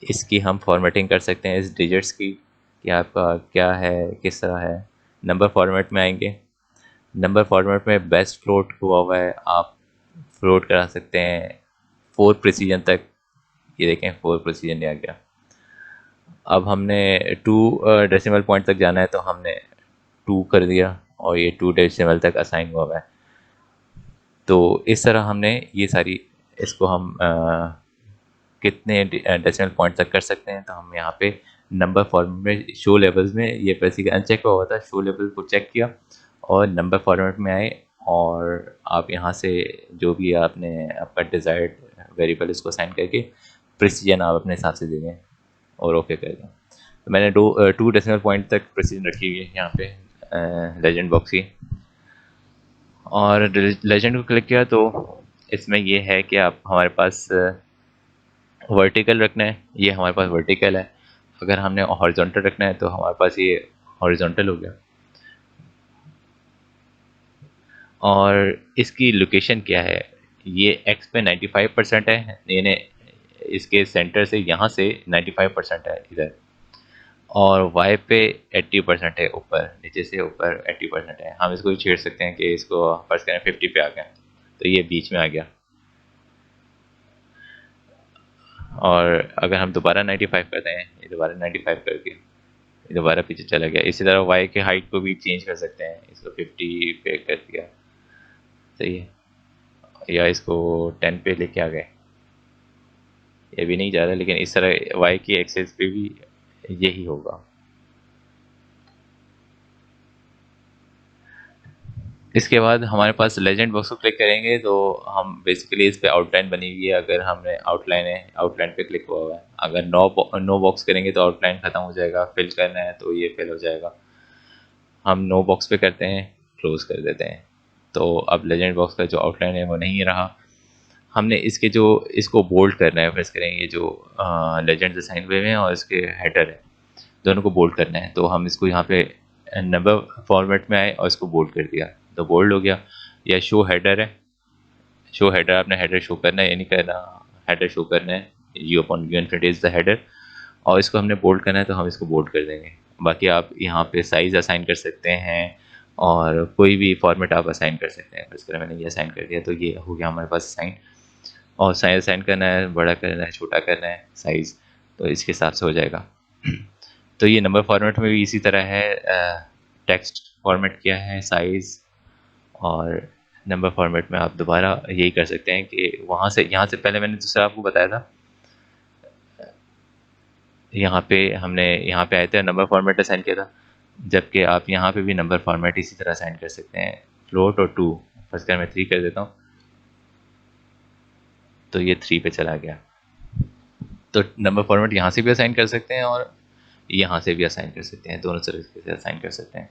इसकी हम फॉर्मेटिंग कर सकते हैं इस डिजिट्स की, कि आपका क्या है, किस तरह है। नंबर फॉर्मेट में आएंगे। नंबर फॉर्मेट में बेस्ट फ्लोट हुआ है, आप फ्लोट करा सकते हैं 4 प्रिसीजन तक। ये देखें, 4 प्रिसीजन आ गया। अब हमने 2 डेसिमल पॉइंट तक जाना है, तो हमने 2 कर दिया, और ये 2 डेसिमल तक असाइन हुआ है। तो इस तरह हमने ये सारी, इसको हम कितने डेसिमल पॉइंट तक कर सकते हैं। तो हम यहाँ पे नंबर फॉर्मेट में शो लेवल्स में ये बेसिकली अनचेक हुआ था, शो लेवल को चेक किया और नंबर फॉर्मेट में आए, और आप यहाँ से जो भी आपने आपका डिज़ायर्ड वेरिएबल इसको साइन करके प्रिसीजन आप अपने हिसाब से दे दें और ओके कर दें। तो मैंने 2 डेसिमल पॉइंट तक प्रिसीजन रखी हुई है यहाँ पे लेजेंड बॉक्स की, और लेजेंड को क्लिक किया तो इसमें ये है कि आप हमारे पास वर्टिकल रखना है, ये हमारे पास वर्टिकल है। अगर हमने हॉरिजॉन्टल रखना है तो हमारे पास ये हॉरिजॉन्टल हो गया। और इसकी लोकेशन क्या है, ये एक्स पे 95% है, यानी इसके सेंटर से यहाँ से 95% है इधर, और वाई पे 80% है, ऊपर नीचे से ऊपर 80% है। हम इसको छेड़ सकते हैं कि इसको फर्स्ट करें 50 पे आ गया, तो ये बीच में आ गया। और अगर हम दोबारा 95 करते हैं, ये दोबारा 95 करके ये दोबारा पीछे चला गया। इसी तरह वाई के हाइट को भी चेंज कर सकते हैं, इसको 50 पे कर दिया, सही है, या इसको 10 पे लेके आ गए, ये भी नहीं जा रहा, लेकिन इस तरह वाई की एक्सेस पे भी यही होगा। इसके बाद हमारे पास लेजेंड बॉक्स को क्लिक करेंगे तो हम बेसिकली इस पे आउटलाइन बनी हुई है। अगर हमने आउटलाइन है, आउटलाइन पे क्लिक हुआ हुआ है। अगर नो बॉक्स करेंगे तो आउटलाइन ख़त्म हो जाएगा, फिल करना है तो ये फिल हो जाएगा। हम नो बॉक्स पे करते हैं, क्लोज कर देते हैं। तो अब लेजेंड बॉक्स का जो आउटलाइन है वो नहीं रहा। हमने इसके जो इसको बोल्ड करना है, प्रेस करेंगे, ये जो लेजेंड्स असाइन हुए हैं और इसके हेडर है, दोनों को बोल्ड करना है। तो हम इसको यहाँ पे नंबर फॉर्मेट में आए और इसको बोल्ड कर दिया, तो बोल्ड हो गया। या शो हेडर है, शो हेडर, आपने हेडर शो करना है या नहीं करना, हेडर शो करना है, you upon you infinity is the header, और इसको हमने बोल्ड करना है तो हम इसको बोल्ड कर देंगे। बाकी आप यहाँ पे साइज असाइन कर सकते हैं, और कोई भी फॉर्मेट आप असाइन कर सकते हैं। इस तरह मैंने ये असाइन कर दिया, तो ये हो गया हमारे पास साइन। और साइज असाइन करना है, बड़ा करना है, छोटा करना है साइज़, तो इसके हिसाब से हो जाएगा। तो ये नंबर फॉर्मेट में भी इसी तरह है, टेक्स्ट फॉर्मेट किया है, साइज़, और नंबर फॉर्मेट में आप दोबारा यही कर सकते हैं कि वहाँ से, यहाँ से पहले मैंने दूसरा आपको बताया था, यहाँ पे हमने यहाँ पे आए थे नंबर फॉर्मेट असाइन किया था, जबकि आप यहाँ पे भी नंबर फॉर्मेट इसी तरह असाइन कर सकते हैं, फ्लोट और 2। फर्स्ट कर मैं 3 कर देता हूँ, तो ये 3 पे चला गया। तो नंबर फॉर्मेट यहाँ से भी असाइन कर सकते हैं और यहाँ से भी असाइन कर सकते हैं, दोनों तरीके से असाइन कर सकते हैं।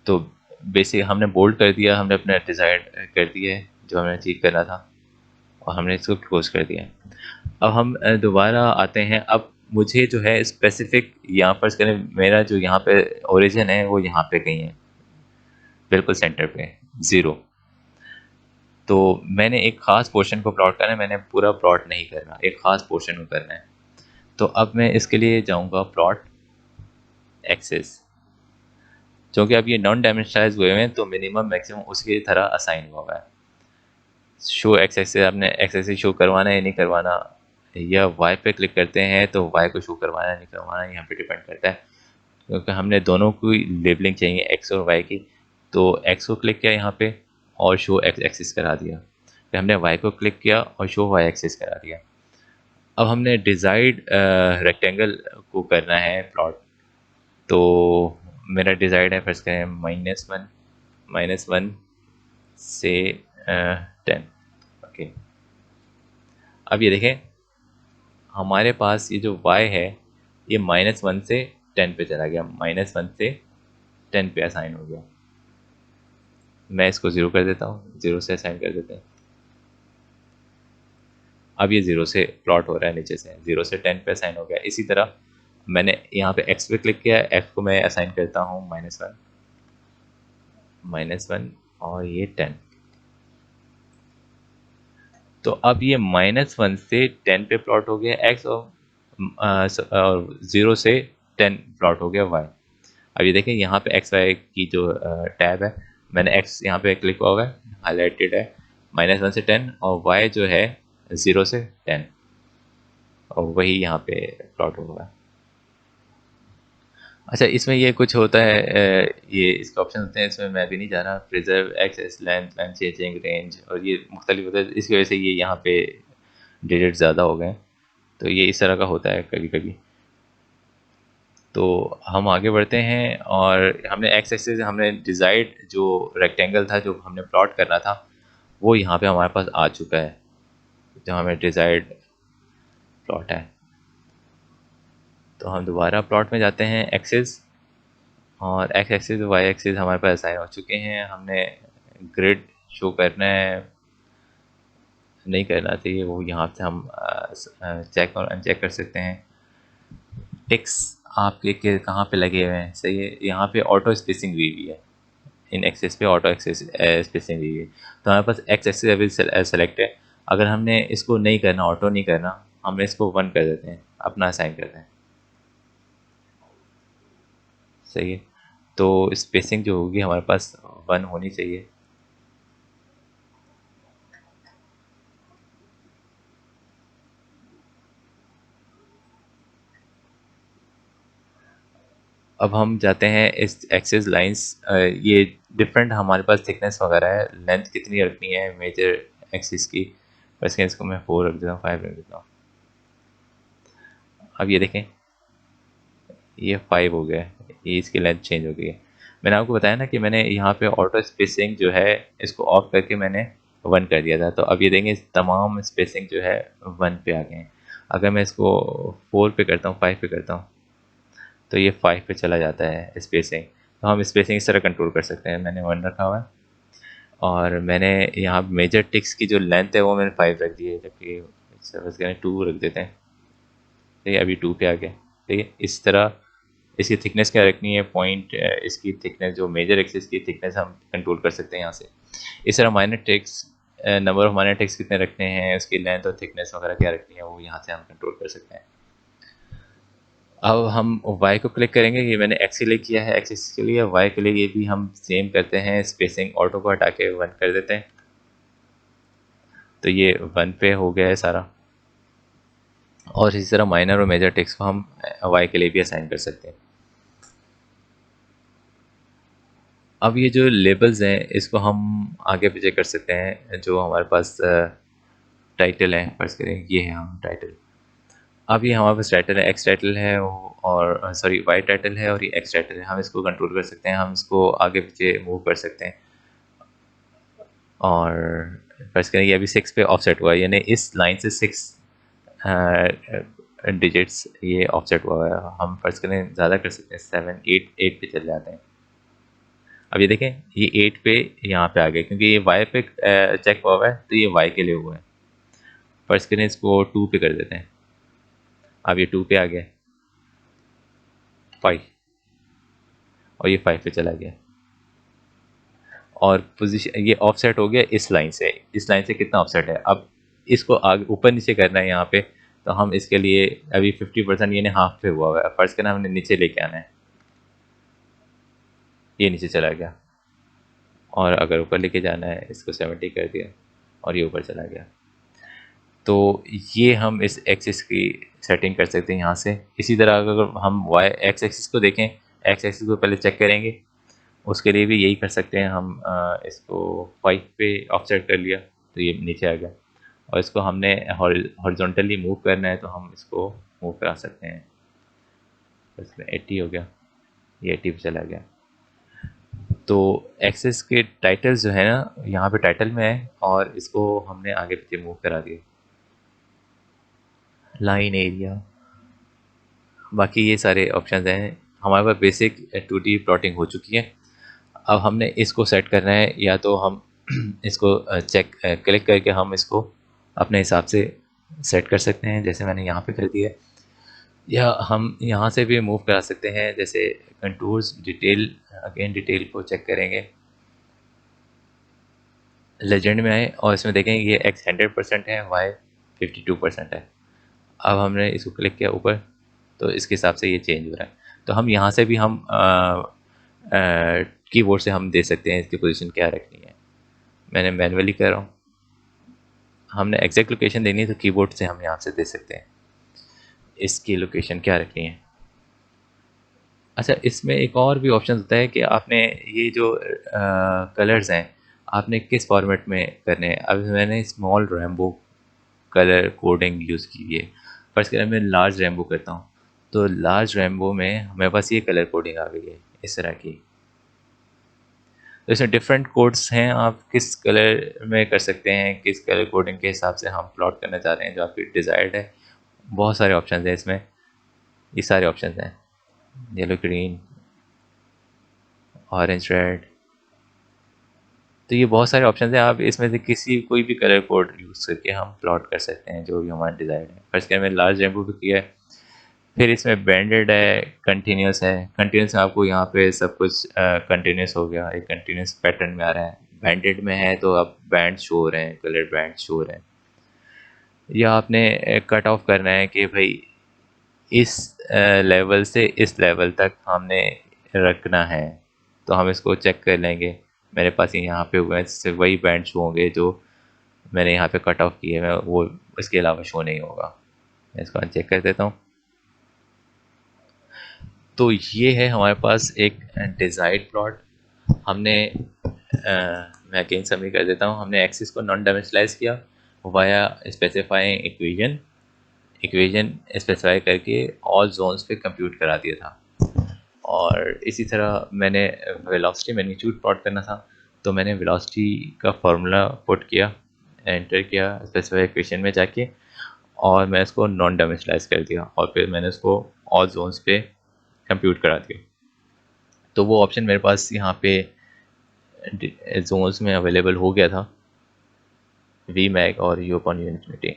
तो बेसिक हमने बोल्ड कर दिया, हमने अपना डिज़ायर्ड कर दिया है जो हमें अचीव करना था, और हमने इसको क्लोज कर दिया है। अब हम दोबारा आते हैं। अब मुझे जो है स्पेसिफिक यहाँ पर करें, मेरा जो यहाँ पे ओरिजिन है वो यहाँ पे कहीं है, बिल्कुल सेंटर पे 0। तो मैंने एक ख़ास पोर्शन को प्लॉट करना है, मैंने पूरा प्लॉट नहीं करना, एक ख़ास पोर्शन को करना है। तो अब मैं इसके लिए जाऊँगा प्लॉट एक्सेस, क्योंकि अब ये नॉन डायमेंशनलाइज हुए हैं तो मिनिमम मैक्सिमम उसकी तरह असाइन हुआ हुआ है। शो एक्स एक्सिस, आपने एक्स एक्सिस शो करवाना है या नहीं करवाना, या वाई पे क्लिक करते हैं तो वाई को शो करवाना है नहीं करवाना, यहाँ पे डिपेंड करता है, क्योंकि हमने दोनों की लेबलिंग चाहिए एक्स और वाई की। तो एक्स को क्लिक किया यहाँ पे और शो एक्स एक्सिस करा दिया, फिर हमने वाई को क्लिक किया और शो वाई एक्सिस करा दिया। अब हमने डिजाइड रेक्टेंगल को करना है प्लॉट। तो मेरा डिजाइड है, फर्स्ट करें -1 से 10। ओके, अब ये देखें हमारे पास ये जो y है ये -1 से 10 पे चला गया, -1 से 10 पे असाइन हो गया। मैं इसको 0 कर देता हूँ, 0 से असाइन कर देते हैं। अब ये 0 से प्लॉट हो रहा है, नीचे से 0 से 10 पे असाइन हो गया। इसी तरह मैंने यहाँ पे x पे क्लिक किया है, x को मैं असाइन करता हूँ -1 और ये 10। तो अब ये -1 से 10 पे प्लॉट हो गया x, और 0 से 10 प्लॉट हो गया y। अब ये देखें यहाँ पे एक्स वाई की जो टैब है, मैंने एक्स यहाँ पे क्लिक हुआ है, हाईलाइटेड है, -1 से 10, और वाई जो है 0 से 10, और वही यहाँ पे प्लॉट होगा। अच्छा, इसमें ये कुछ होता है, ये इसके ऑप्शन होते हैं, इसमें मैं भी नहीं जा रहा, preserve axis length and changing range, और ये मुख्तलिफ होता है, इसकी वजह से ये यहाँ पे डिजिट ज़्यादा हो गए। तो ये इस तरह का होता है कभी कभी। तो हम आगे बढ़ते हैं, और हमने एक्स एक्सिस, हमने डिज़ाइड जो रेक्टेंगल था जो हमने प्लॉट करना था वो यहाँ पे हमारे पास आ चुका है, जो हमें डिज़ाइड प्लॉट है। तो हम दोबारा प्लॉट में जाते हैं, एक्सिस, और एक्स एक्सिस वाई एक्सिस हमारे पास असाइन हो चुके हैं। हमने ग्रिड शो करना है, नहीं करना चाहिए, वो यहाँ से हम चेक और अनचेक कर सकते हैं। टिक्स आपके के कहाँ पे लगे हुए हैं, सही है, यहाँ पे ऑटो स्पेसिंग हुई हुई है, इन एक्सेस पे ऑटो एक्सेस स्पेसिंग हुई है। तो हमारे पास एक्स एक्सेस अभी सेलेक्ट है। अगर हमने इसको नहीं करना, ऑटो नहीं करना, हम इसको 1 कर देते हैं, अपना असाइन करते हैं, सही है। तो स्पेसिंग जो होगी हमारे पास 1 होनी चाहिए। अब हम जाते हैं इस एक्सेस लाइंस, ये डिफरेंट हमारे पास थिकनेस वगैरह है, लेंथ कितनी रखनी है मेजर एक्सिस की, बस इसको मैं 4 रख देता हूँ, 5 रख देता हूँ। अब ये देखें ये 5 हो गया है, ये इसकी लेंथ चेंज हो गई है। मैंने आपको बताया ना कि मैंने यहाँ पे ऑटो स्पेसिंग जो है इसको ऑफ करके मैंने 1 कर दिया था। तो अब ये देखेंगे तमाम स्पेसिंग जो है 1 पे आ गए हैं। अगर मैं इसको 4 पे करता हूँ, 5 पे करता हूँ, तो ये 5 पे चला जाता है स्पेसिंग। तो हम स्पेसिंग इस तरह कंट्रोल कर सकते हैं। मैंने 1 रखा हुआ है, और मैंने यहाँ मेजर टिक्स की जो लेंथ है वो मैंने 5 रख दी है, जबकि सर्विस करें 2 रख देते हैं। ठीक है, अभी 2 पे आ गया। ठीक है, इस तरह इसकी थिकनेस क्या रखनी है, पॉइंट, इसकी थिकनेस जो मेजर एक्सिस की थिकनेस हम कंट्रोल कर सकते हैं यहाँ से। इस तरह minor ticks, number of minor ticks कितने रखने हैं, उसकी लेंथ और थिकनेस वगैरह क्या रखनी है, वो यहाँ से हम कंट्रोल कर सकते हैं। अब हम y को क्लिक करेंगे, ये मैंने x के लिए किया है, एक्सिस के लिए। y के लिए ये भी हम सेम करते हैं, स्पेसिंग ऑटो को हटा के 1 कर देते हैं, तो ये 1 पे हो गया है सारा। और इसी तरह माइनर और मेजर टेक्स्ट को हम y के लिए भी असाइन कर सकते हैं। अब ये जो लेबल्स हैं इसको हम आगे पीछे कर सकते हैं। जो हमारे पास टाइटल है, फर्स्ट करें ये है हम टाइटल। अब ये हमारे पास टाइटल है, एक्स टाइटल है, और सॉरी वाई टाइटल है, और ये एक्स टाइटल है। हम इसको कंट्रोल कर सकते हैं, हम इसको आगे पीछे मूव कर सकते हैं। और फर्स्ट करें ये अभी 6 पे ऑफसेट हुआ है, यानी इस लाइन से 6 डिजिट्स ये ऑफसेट हुआ है। हम फर्स्ट करें ज़्यादा कर सकते हैं, 7 8 पे चले जाते हैं। अब ये देखें ये 8 पे यहाँ पे आ गए, क्योंकि ये वाई पे चेक हुआ है, तो ये वाई के लिए हुआ है। फर्स्ट करें इसको 2 पे कर देते हैं, अब ये 2 पे आ गया, 5, और ये 5 पे चला गया। और पोजीशन ये ऑफसेट हो गया इस लाइन से, इस लाइन से कितना ऑफसेट है। अब इसको आगे ऊपर नीचे करना है यहाँ पे, तो हम इसके लिए अभी 50% यानी हाफ पे हुआ है, फर्स्ट करना हमने नीचे लेके आना है, ये नीचे चला गया, और अगर ऊपर लेके जाना है इसको 70 कर दिया और ये ऊपर चला गया। तो ये हम इस एक्सिस की सेटिंग कर सकते हैं यहाँ से। इसी तरह अगर हम वाई एक्स एक्सिस को देखें, एक्स एक्सिस को पहले चेक करेंगे, उसके लिए भी यही कर सकते हैं हम। इसको 5 पे ऑफसेट कर लिया तो ये नीचे आ गया, और इसको हमने हॉरिजॉन्टली मूव करना है तो हम इसको मूव करा सकते हैं। तो इसमें 80 हो गया, ये 80 पे चला गया। तो एक्सेस के टाइटल्स जो है ना, यहाँ पे टाइटल में है और इसको हमने आगे पीछे मूव करा दिया। लाइन एरिया, बाकी ये सारे ऑप्शंस हैं। हमारे पास बेसिक 2D प्लॉटिंग हो चुकी है। अब हमने इसको सेट करना है, या तो हम इसको क्लिक करके हम इसको अपने हिसाब से सेट कर सकते हैं, जैसे मैंने यहाँ पे कर दिया है। या हम यहाँ से भी मूव करा सकते हैं, जैसे कंटूर्स, डिटेल, अगेन डिटेल को चेक करेंगे, लेजेंड में आए और इसमें देखें ये एक्स 100% है, वाई 52% है। अब हमने इसको क्लिक किया ऊपर तो इसके हिसाब से ये चेंज हो रहा है। तो हम यहाँ से भी हम कीबोर्ड से हम दे सकते हैं इसकी पोजीशन क्या रखनी है। मैंने मैनुअली कर रहा हूँ। हमने एग्जैक्ट लोकेशन देनी है तो कीबोर्ड से हम यहाँ से दे सकते हैं इसकी लोकेशन क्या रखनी है। अच्छा, इसमें एक और भी ऑप्शन होता है कि आपने ये जो कलर्स हैं आपने किस फॉर्मेट में करने हैं। अब मैंने small Rambo colour coding use की है। फर्स्ट कलर मैं लार्ज रैम्बो करता हूँ, तो लार्ज रैम्बो में मेरे पास ये कलर कोडिंग आ गई है इस तरह की। तो इसमें डिफरेंट कोड्स हैं, आप किस कलर में कर सकते हैं, किस कलर कोडिंग के हिसाब से हम प्लॉट करना चाह रहे हैं जो आपकी डिज़ायर्ड है। बहुत सारे ऑप्शन हैं इसमें, ये सारे ऑप्शन हैं, येलो, ग्रीन, ऑरेंज, रेड। तो ये बहुत सारे ऑप्शन हैं, आप इसमें से किसी कोई भी कलर कोड यूज़ करके हम प्लॉट कर सकते हैं जो भी हमारा डिज़ायर्ड है। फर्स्ट कलर में लार्ज रैम्बो भी किया है। फिर इसमें बैंडेड है, कंटिन्यूस है। कंटिन्यूस में आपको यहाँ पे सब कुछ कंटिन्यूस हो गया, एक कंटिन्यूस पैटर्न में आ रहा है। बैंडेड में है तो अब बैंड शो हो रहे हैं, कलर बैंड शो हो रहे हैं। या आपने कट ऑफ करना है कि भाई इस लेवल से इस लेवल तक हमने रखना है, तो हम इसको चेक कर लेंगे। मेरे पास ये यहाँ पे हुआ है, सिर्फ वही बैंड शो होंगे जो मैंने यहाँ पे कट ऑफ किए हैं, वो इसके अलावा शो नहीं होगा। मैं इसको चेक कर देता हूँ। तो ये है हमारे पास एक डिज़ायर्ड प्लॉट। हमने मैं अगेन समरी कर देता हूँ। हमने एक्सिस को नॉन डायमेंशनलाइज किया via specifying equation, equation specify करके ऑल जोन्स पे कंप्यूट करा दिया था। और इसी तरह मैंने वेलोसिटी मैग्नीट्यूड प्लॉट करना था, तो मैंने वेलोसिटी का फार्मूला पुट किया, एंटर किया स्पेसिफाई इक्वेशन में जाके, और मैं इसको नॉन डायमेंशनलाइज कर दिया और फिर मैंने उसको ऑल जोन्स पे कंप्यूट करा दिया। तो वो ऑप्शन मेरे पास यहाँ पे जोन्स में अवेलेबल हो गया था, वी मैग और यू अपॉन यू इन्फिनिटी।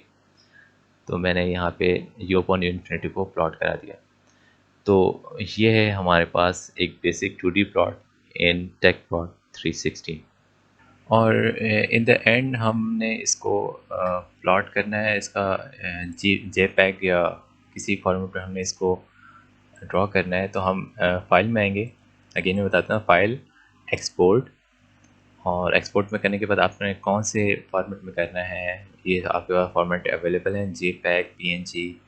तो मैंने यहाँ पे यू अपॉन यू इन्फिनिटी को प्लॉट करा दिया। तो ये है हमारे पास एक basic 2D plot in Tecplot 360। और इन द एंड हमने इसको प्लॉट करना है, इसका जेपैग या किसी फॉर्मेट पर हमने इसको ड्रॉ करना है। तो हम फाइल में आएंगे, अगेन मैं बताता हूँ, फाइल, एक्सपोर्ट, और एक्सपोर्ट में करने के बाद आपने कौन से फॉर्मेट में करना है, ये आपके पास फॉर्मेट अवेलेबल हैं, जेपैग, पीएनजी,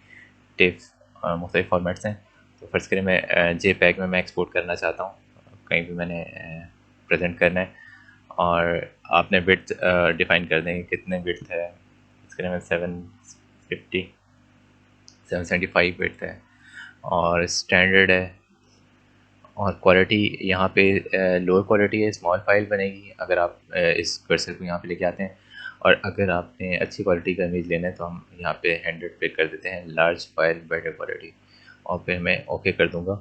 टिफ, मुख्तलिफ फॉर्मेट्स हैं। तो फर्स्ट करें मैं जेपैग में मैं एक्सपोर्ट करना चाहता हूँ, कहीं भी मैंने प्रेजेंट करना है। और आपने विड्थ डिफाइन कर देंगे कितने विड्थ है। इसके में 775 विड्थ है, और स्टैंडर्ड है। और क्वालिटी यहाँ पे लोअर क्वालिटी है, स्मॉल फाइल बनेगी अगर आप इस कर्सर को यहाँ पे लेके आते हैं। और अगर आपने अच्छी क्वालिटी का इमेज लेना है तो हम यहाँ पे 100 पे कर देते हैं, लार्ज फाइल बेटर क्वालिटी, और फिर मैं ओके कर दूँगा।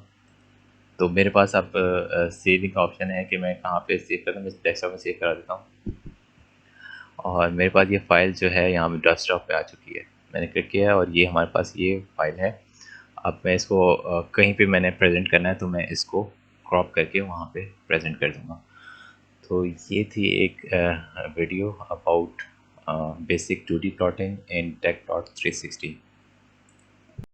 तो मेरे पास अब सेविंग का ऑप्शन है कि मैं कहाँ पे सेव करता हूँ। मैं डेस्कटॉप में सेव करा देता हूँ, और मेरे पास ये फ़ाइल जो है यहाँ पे डेस्कटॉप पे आ चुकी है। मैंने क्लिक किया और ये हमारे पास ये फ़ाइल है। अब मैं इसको कहीं पे मैंने प्रेजेंट करना है तो मैं इसको क्रॉप करके वहाँ पे प्रेजेंट कर दूँगा। तो ये थी एक video about basic 2D plotting in Tecplot 360।